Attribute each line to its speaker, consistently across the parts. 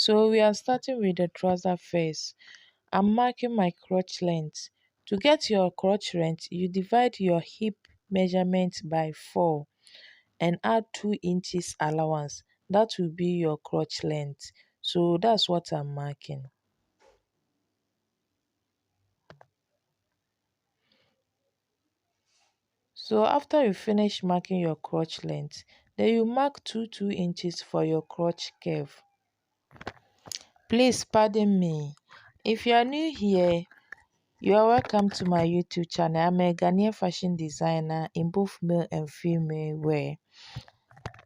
Speaker 1: So we are starting with the trouser first. I'm marking my crotch length. To get your crotch length, you divide your hip measurement by 4 and add 2 inches allowance. That will be your crotch length. So that's what I'm marking. So after you finish marking your crotch length, then you mark 2 inches for your crotch curve. Please pardon me. If you are new here, you are welcome to my YouTube channel. I'm a Ghanaian fashion designer in both male and female wear.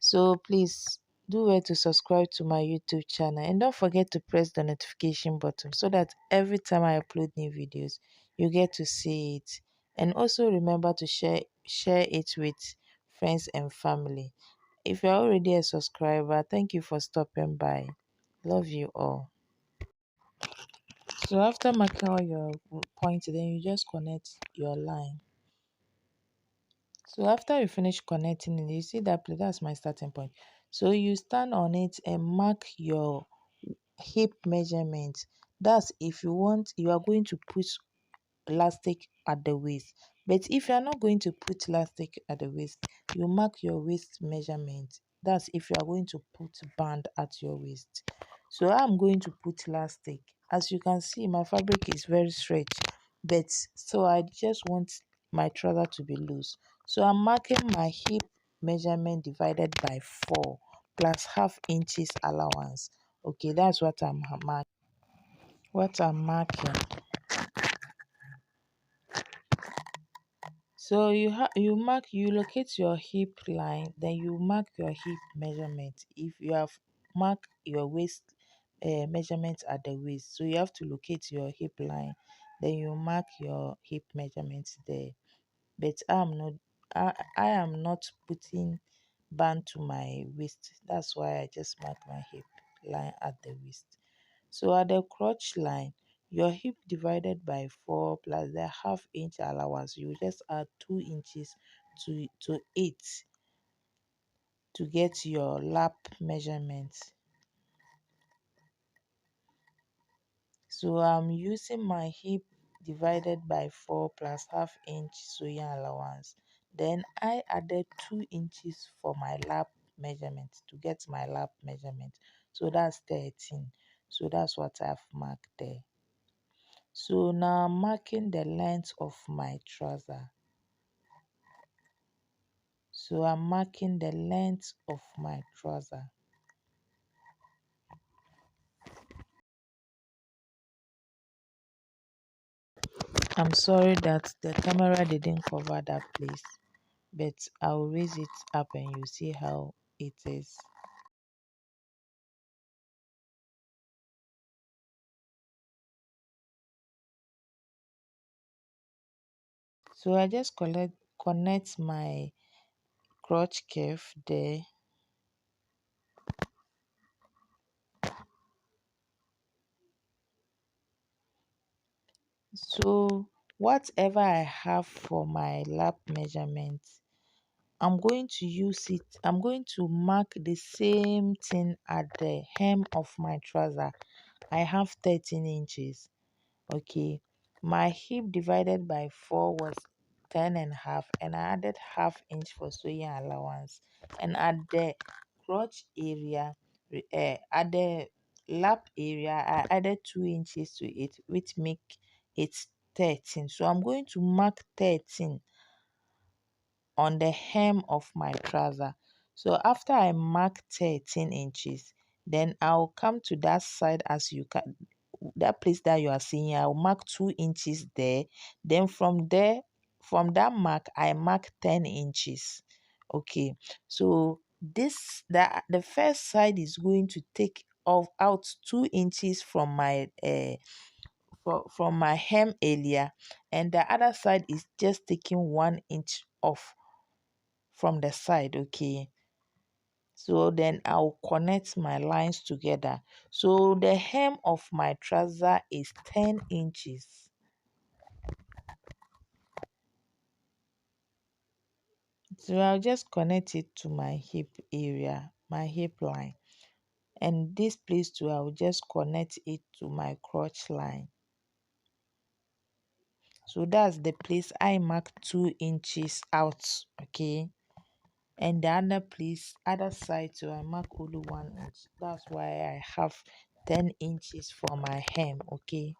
Speaker 1: So please do well to subscribe to my YouTube channel and don't forget to press the notification button so that every time I upload new videos, you get to see it. And also remember to share it with friends and family. If you're already a subscriber, thank you for stopping by. Love you all. So after marking all your points, then you just connect your line. So after you finish connecting it, you see that place, that's my starting point. So you stand on it and mark your hip measurement. That's if you are going to put elastic at the waist. But if you are not going to put elastic at the waist, you mark your waist measurement. That's if you are going to put band at your waist. So I'm going to put elastic. As you can see, my fabric is very stretched, but so I just want my trouser to be loose. So I'm marking my hip measurement divided by 4 plus half inches allowance. Okay, that's what I'm marking. So you locate your hip line, then you mark your hip measurement. If you have marked your waist measurement at the waist, so you have to locate your hip line, then you mark your hip measurement there. But I am not putting band to my waist. That's why I just mark my hip line at the waist. So at the crotch line, your hip divided by 4 plus the half inch allowance, you just add 2 inches to 8 to get your lap measurement. So I'm using my hip divided by 4 plus half inch sewing allowance. Then I added 2 inches for my lap measurement to get my lap measurement. So that's 13. So that's what I've marked there. So now I'm marking the length of my trouser. So I'm marking the length of my trouser. I'm sorry that the camera didn't cover that place, but I'll raise it up and you see how it is. So I just connect my crotch curve there. So whatever I have for my lap measurement, I'm going to use it. I'm going to mark the same thing at the hem of my trouser. I have 13 inches. Okay. My hip divided by 4 was 10 and a half, and I added half inch for sewing allowance. And at the crotch area, at the lap area, I added 2 inches to it, which make it 13. So I'm going to mark 13 on the hem of my trouser. So after I mark 13 inches, then I'll come to that side as you can, that place that you are seeing. I'll mark 2 inches there. Then from there, from that mark, I mark 10 inches. Okay, so the first side is going to take off out 2 inches from my from my hem area, and the other side is just taking 1 inch off from the side. Okay, so then I'll connect my lines together. So the hem of my trouser is 10 inches. So I'll just connect it to my hip area, my hip line, And this place too, I will just connect it to my crotch line. So that's the place I mark 2 inches out. Okay. And the other place, other side, so I mark only 1 inch. That's why I have 10 inches for my hem. Okay.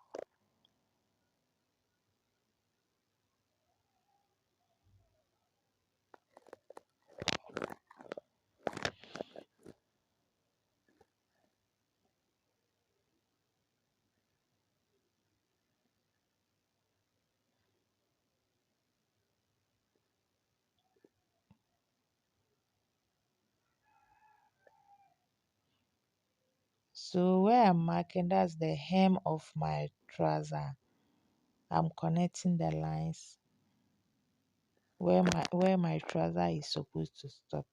Speaker 1: So where I'm marking, that's the hem of my trouser. I'm connecting the lines where my trouser is supposed to stop.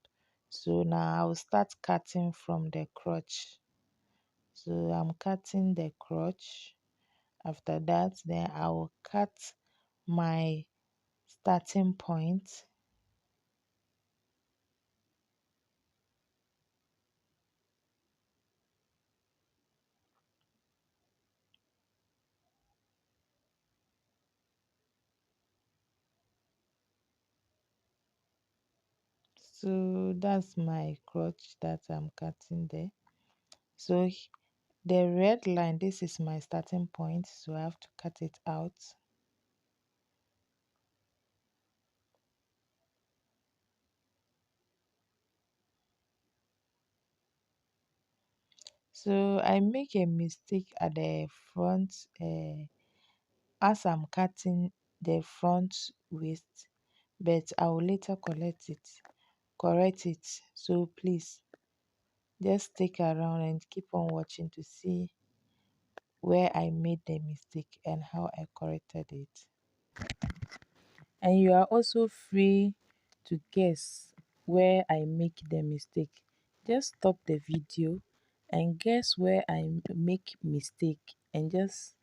Speaker 1: So now I'll start cutting from the crotch. So I'm cutting the crotch. After that, then I will cut my starting point. So that's my crotch that I'm cutting there. So the red line, this is my starting point, so I have to cut it out. So I make a mistake at the front as I'm cutting the front waist, but I will later correct it. So please just stick around and keep on watching to see where I made the mistake and how I corrected it. And you are also free to guess where I make the mistake. Just stop the video and guess where I make mistake and just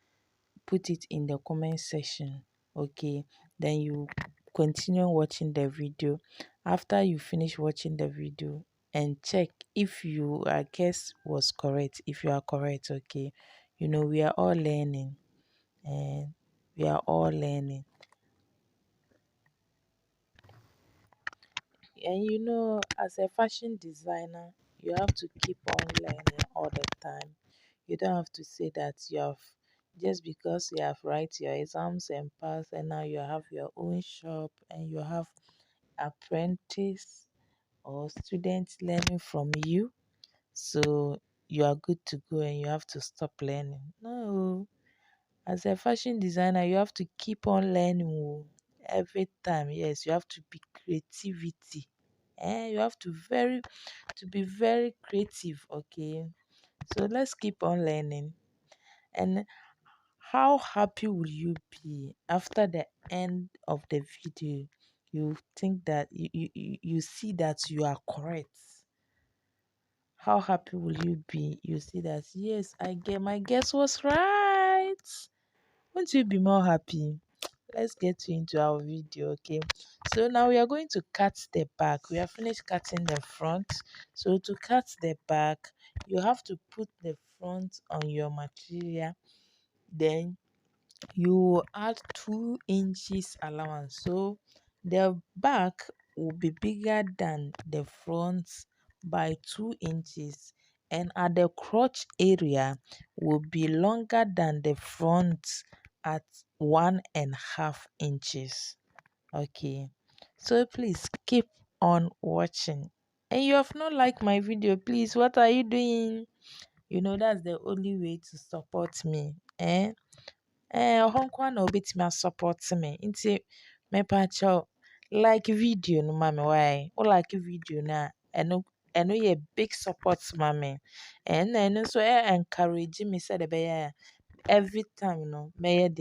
Speaker 1: put it in the comment section. Okay, then you continue watching the video. After you finish watching the video, and check if your guess was correct. If you are correct, okay, we are all learning, and we are all learning. And as a fashion designer, you have to keep on learning all the time. You don't have to say that you have, just because you have write your exams and pass, and now you have your own shop and you have apprentice or students learning from you. So you are good to go and you have to stop learning. No, as a fashion designer, you have to keep on learning every time. Yes, you have to be creativity. You have to be very creative. Okay, so let's keep on learning. And how happy will you be after the end of the video? You think that you see that you are correct. How happy will you be? You see that, yes, my guess was right. Won't you be more happy? Let's get into our video. Okay, so now we are going to cut the back. We have finished cutting the front. So to cut the back, you have to put the front on your material, then you add 2 inches allowance. So the back will be bigger than the front by 2 inches, and at the crotch area will be longer than the front at 1.5 inches. Okay, so please keep on watching. And you have not liked my video, please, what are you doing? That's the only way to support me. Ɔhɔ nko ara na wobɛtumi support me nti mepaakyɛw like video no ma me why wo like video no a ɛno yɛ big support ma me ɛnna ɛno nso encourage me sɛdeɛ ɛbɛyɛ a every time no mɛyɛ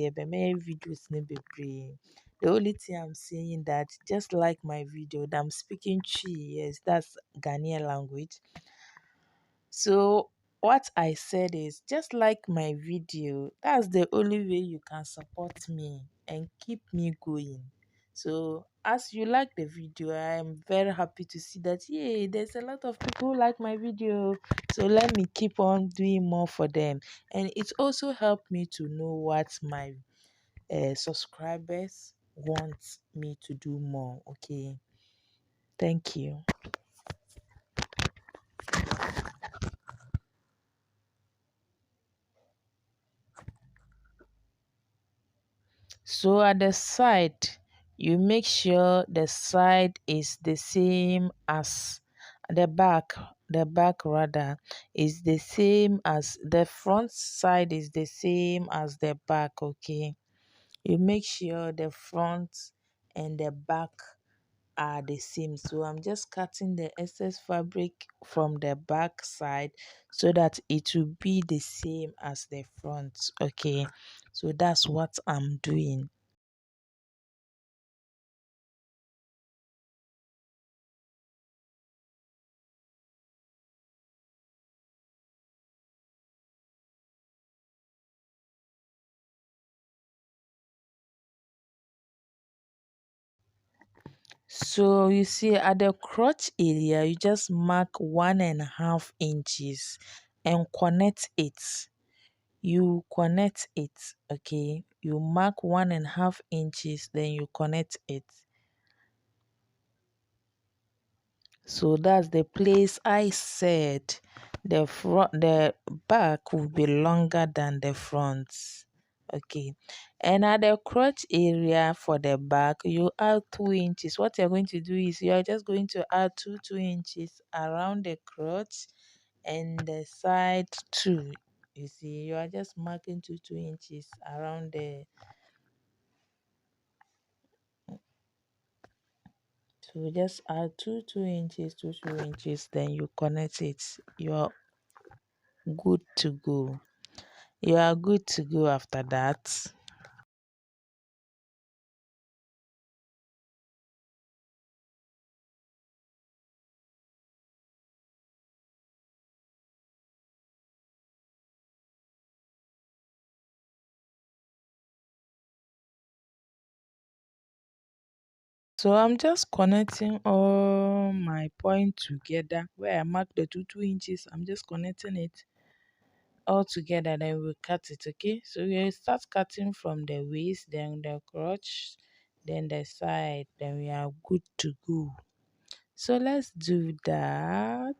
Speaker 1: videos no bebree. The only thing I'm saying that just like my video that I'm speaking Twi, yes, that's Ghanaian language. So what I said is just like my video. That's the only way you can support me and keep me going. So as you like the video, I am very happy to see that yay, there's a lot of people who like my video. So let me keep on doing more for them. And it also helped me to know what my subscribers want me to do more. Okay, thank you. So at the side, you make sure the side is the same as the back. The back rather is the same as the front side is the same as the back. Okay, you make sure the front and the back are the same. So I'm just cutting the excess fabric from the back side so that it will be the same as the front. Okay, so that's what I'm doing. So you see at the crotch area, you just mark 1.5 inches and connect it. You connect it, okay? You mark 1.5 inches, then you connect it. So that's the place I said the back will be longer than the front. Okay. And at the crotch area for the back, you add 2 inches. What you're going to do is you are just going to add 2 inches around the crotch and the side too. You see, you are just marking 2 inches around the. So just add 2 inches, 2 inches, then you connect it. You're good to go. You are good to go after that. So I'm just connecting all my point together where I mark the two inches. I'm just connecting it all together. Then we'll cut it. Okay. So we start cutting from the waist, then the crotch, then the side. Then we are good to go. So let's do that.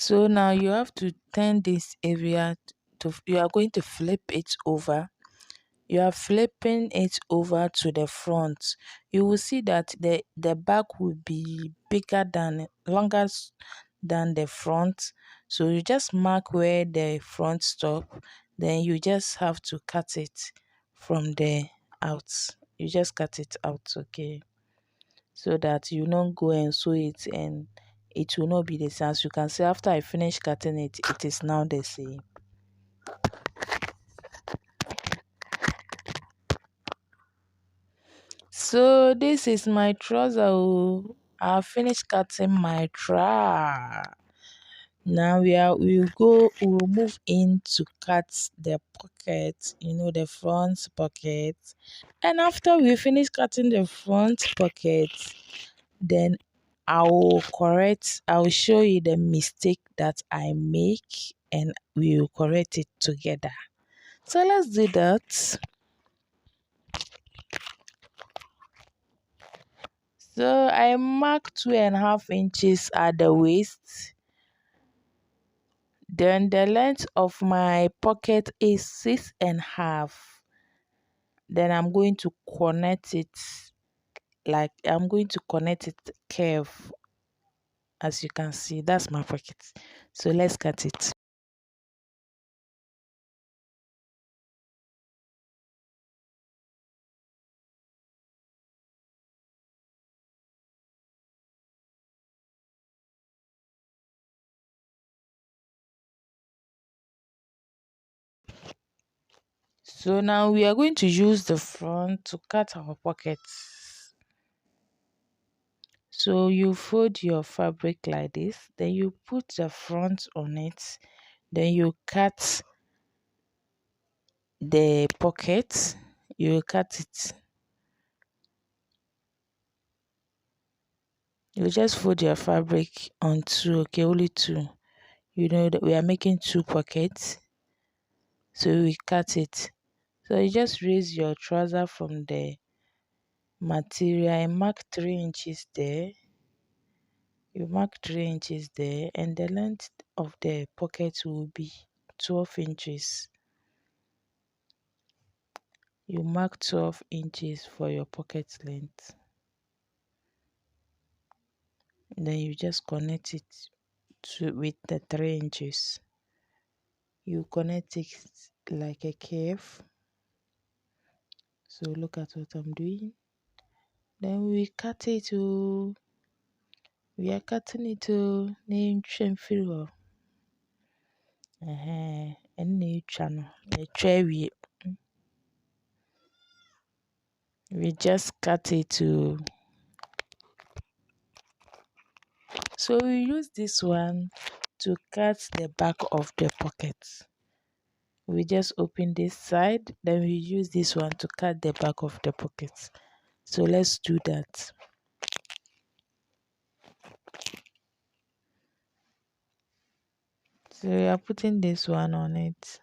Speaker 1: So now you have to turn this area to, you are going to flip it over. You are flipping it over to the front. You will see that the back will be bigger than longer than the front. So you just mark where the front stop, then you just have to cut it from there out. You just cut it out, okay? So that you don't go and sew it and it will not be the same. As you can see, after I finish cutting it, it is now the same. So this is my trouser. Oh. I finished cutting my trouser. Now we'll move in to cut the pocket, the front pocket. And after we finish cutting the front pocket, then I'll show you the mistake that I make and we'll correct it together. So let's do that. So I mark 2.5 inches at the waist. Then the length of my pocket is 6.5. Then I'm going to connect it, like I'm going to connect it curve. As you can see, that's my pocket. So let's cut it. So now we are going to use the front to cut our pockets. So you fold your fabric like this, then you put the front on it, then you cut the pocket, you cut it. You just fold your fabric on two, okay, only two. You know that we are making two pockets, so we cut it. So you just raise your trouser from the material and mark 3 inches there. You mark 3 inches there, and the length of the pocket will be 12 inches. You mark 12 inches for your pocket length. Then you just connect it with the 3 inches. You connect it like a curve. So look at what I'm doing. Then we cut it to, we are cutting it to name feel. And new channel. We just cut it to, so we use this one to cut the back of the pocket. We just open this side, then we use this one to cut the back of the pocket. So let's do that. So we are putting this one on it.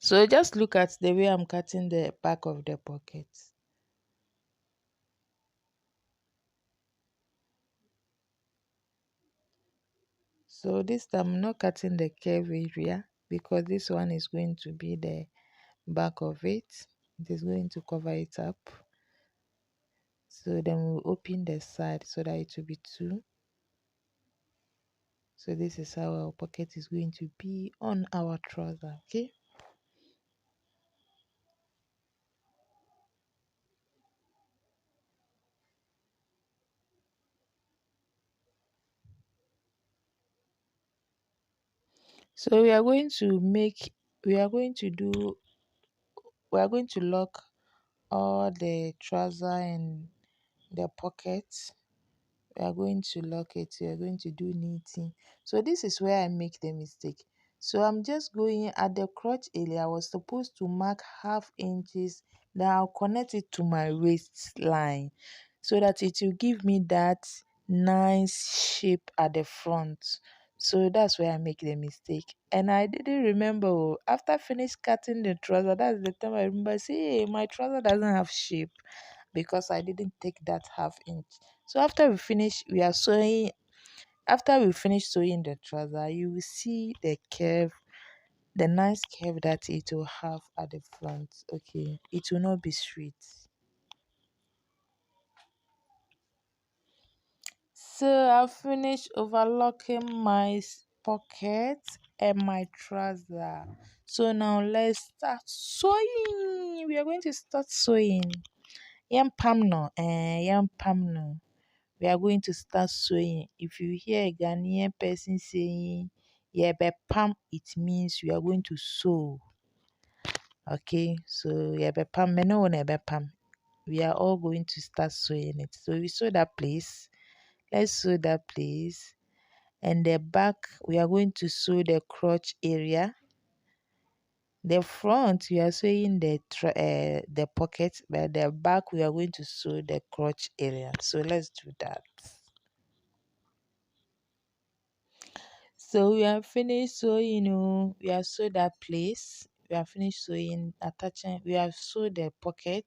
Speaker 1: So just look at the way I'm cutting the back of the pocket. So this time I'm not cutting the curve area because this one is going to be the back of it. It is going to cover it up. So then we'll open the side so that it will be two. So this is how our pocket is going to be on our trouser, okay? So we are going to make, we are going to do, we are going to lock all the trouser and the pockets. We are going to lock it. We are going to do knitting. So this is where I make the mistake. So I'm just going at the crotch area. I was supposed to mark half inches. Then I'll connect it to my waistline so that it will give me that nice shape at the front. So that's where I make the mistake. And I didn't remember, oh, after finish cutting the trouser, that's the time I remember, see, my trouser doesn't have shape because I didn't take that half inch. So after we finish, we are sewing. After we finish sewing the trouser, you will see the curve, the nice curve that it will have at the front. Okay, it will not be straight. So I finished overlocking my pocket and my trouser. So now let's start sewing. We are going to start sewing. Yam pam no, yam pam no. We are going to start sewing. If you hear a Ghanaian person saying "yebe pam," it means we are going to sew. Okay, so yebe pam, me no one yebe pam. We are all going to start sewing it. So we sew that place. Let's sew that place. And the back, we are going to sew the crotch area. The front, we are sewing the pocket, but the back, we are going to sew the crotch area. So let's do that. So we have finished sewing. Oh, we have sewed that place. We have finished sewing, attaching. We have sewed the pocket.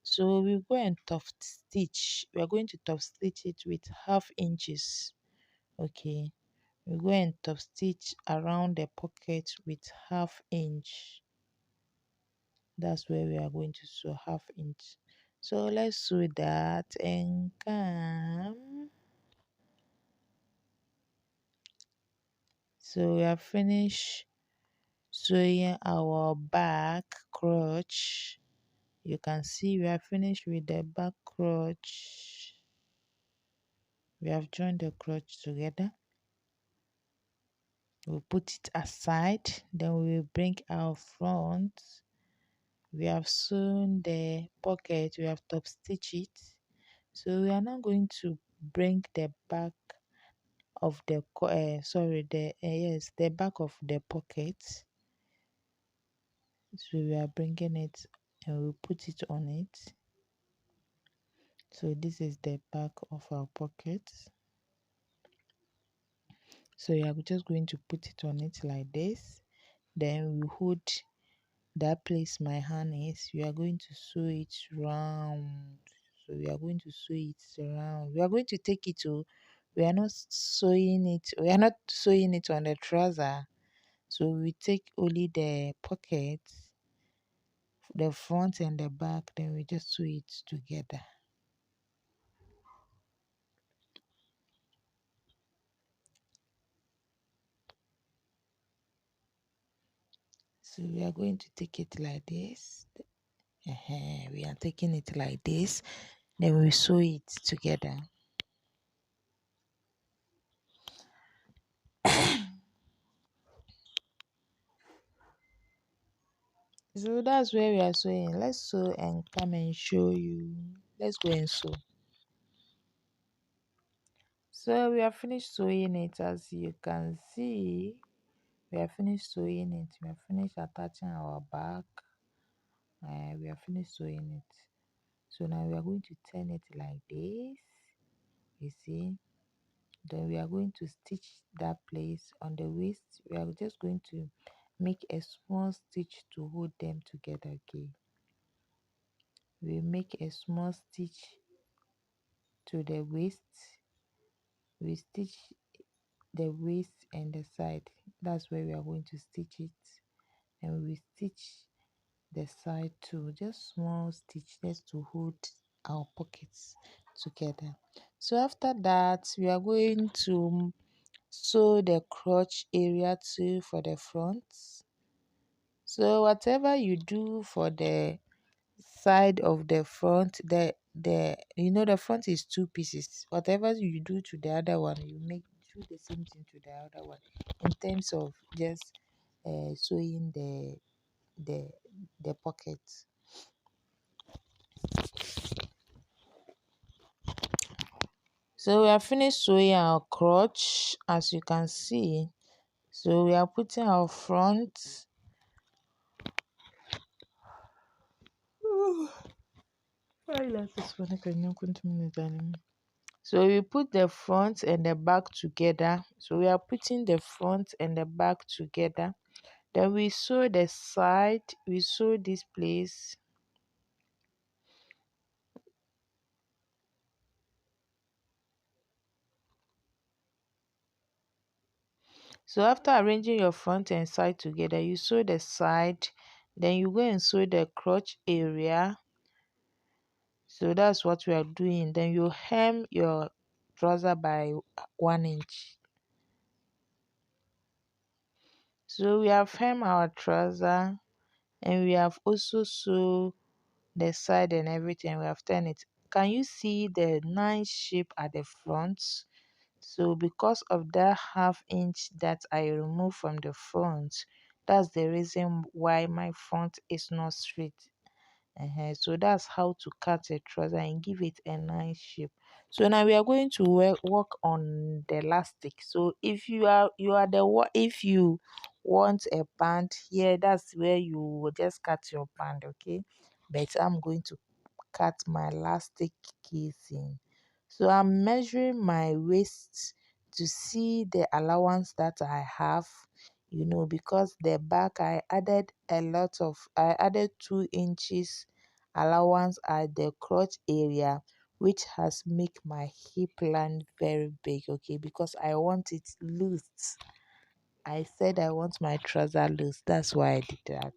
Speaker 1: So we go and top stitch. We are going to top stitch it with half inches. Okay. We go and top stitch around the pocket with half inch. That's where we are going to sew half inch. So let's sew that and come. So we have finished sewing our back crotch. You can see we are finished with the back crotch. We have joined the crotch together. We'll put it aside. Then we will bring our front. We have sewn the pocket. We have top stitched it. So we are now going to bring the back of the the back of the pocket. So we are bringing it and we put it on it. So this is the back of our pocket. So you are just going to put it on it like this. Then we hold that place my hand is. We are going to sew it round. So we are going to sew it round. We are going to take it to. We are not sewing it. We are not sewing it on the trouser. So we take only the pocket, the front and the back. Then we just sew it together. So we are going to take it like this. We are taking it like this. Then we sew it together. So that's where we are sewing. Let's sew and come and show you. Let's go and sew. So we have finished sewing it, as you can see. We have finished sewing it. We have finished attaching our back. We have finished sewing it. So now we are going to turn it like this. You see. Then we are going to stitch that place on the waist. We are just going to make a small stitch to hold them together. Okay. We make a small stitch to the waist. We stitch the waist and the side. That's where we are going to stitch it. And we stitch the side too, just small stitch just to hold our pockets together. So after that, we are going to sew the crotch area too for the front. So whatever you do for the side of the front, the front is two pieces. Whatever you do to the other one, you do the same thing to the other one in terms of just sewing the the pocket. So we are finished sewing our crotch, as you can see. So we are putting our front. So we put the front and the back together. So we are putting the front and the back together. Then we sew the side. We sew this place. So after arranging your front and side together, you sew the side. Then you go and sew the crotch area. So that's what we are doing. Then you hem your trouser by 1 inch. So we have hem our trouser and we have also sew the side and everything. We have turned it. Can you see the nice shape at the front? So because of that half inch that I removed from the front, that's the reason why my front is not straight. So that's how to cut a trouser and give it a nice shape. So now we are going to work on the elastic. So if you want a band here, that's where you will just cut your band, okay? But I'm going to cut my elastic casing. So I'm measuring my waist to see the allowance that I have, because the back I added 2 inches allowance at the crotch area, which has make my hip line very big, okay, because I want it loose. I said I want my trouser loose. That's why I did that.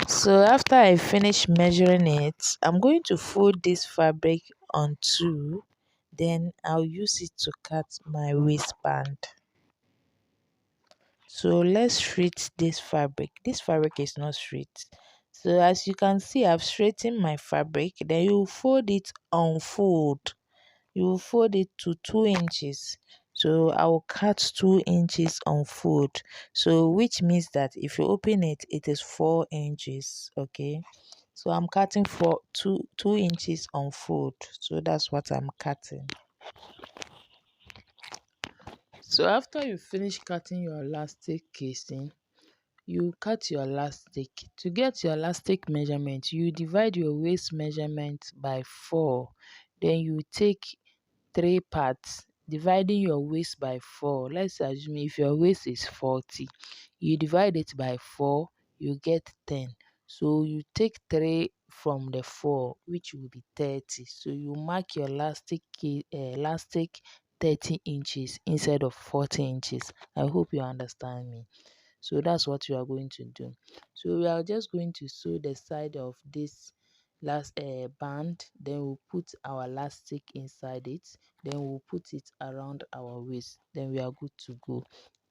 Speaker 1: So after I finish measuring it, I'm going to fold this fabric on two. Then I'll use it to cut my waistband. So let's straight this fabric. This fabric is not straight. So as you can see, I've straightened my fabric. Then you fold it on fold. You fold it to 2 inches. So I will cut 2 inches on fold. So which means that if you open it, it is 4 inches. Okay. So I'm cutting for 2 inches on fold. So that's what I'm cutting. So after you finish cutting your elastic casing, you cut your elastic. To get your elastic measurement, you divide your waist measurement by 4. Then you take 3 parts, dividing your waist by 4. Let's assume if your waist is 40, you divide it by 4, you get 10. So you take 3 from the 4, which will be 30. So you mark your elastic 30 inches instead of 40 inches. I hope you understand me. So that's what you are going to do. So we are just going to sew the side of this last band, then we'll put our elastic inside it, then we'll put it around our waist, then we are good to go.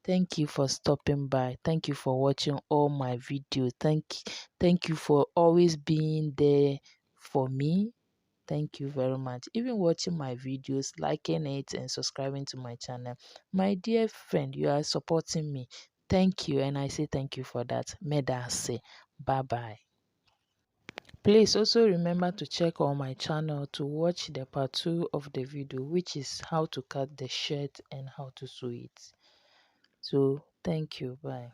Speaker 1: Thank you for stopping by. Thank you for watching all my videos. Thank you for always being there for me. Thank you very much. Even watching my videos, liking it, and subscribing to my channel. My dear friend, you are supporting me. Thank you, and I say thank you for that. Medase. Bye bye. Please also remember to check on my channel to watch the part 2 of the video, which is how to cut the shirt and how to sew it. So, thank you. Bye.